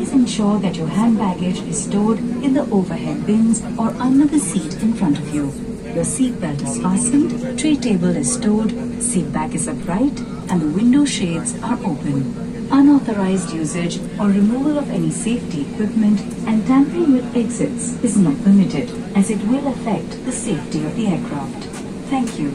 Please ensure that your hand baggage is stored in the overhead bins or under the seat in front of you. Your seat belt is fastened, tray table is stored, seat back is upright, and the window shades are open. Unauthorized usage or removal of any safety equipment and tampering with exits is not permitted, as it will affect the safety of the aircraft. Thank you.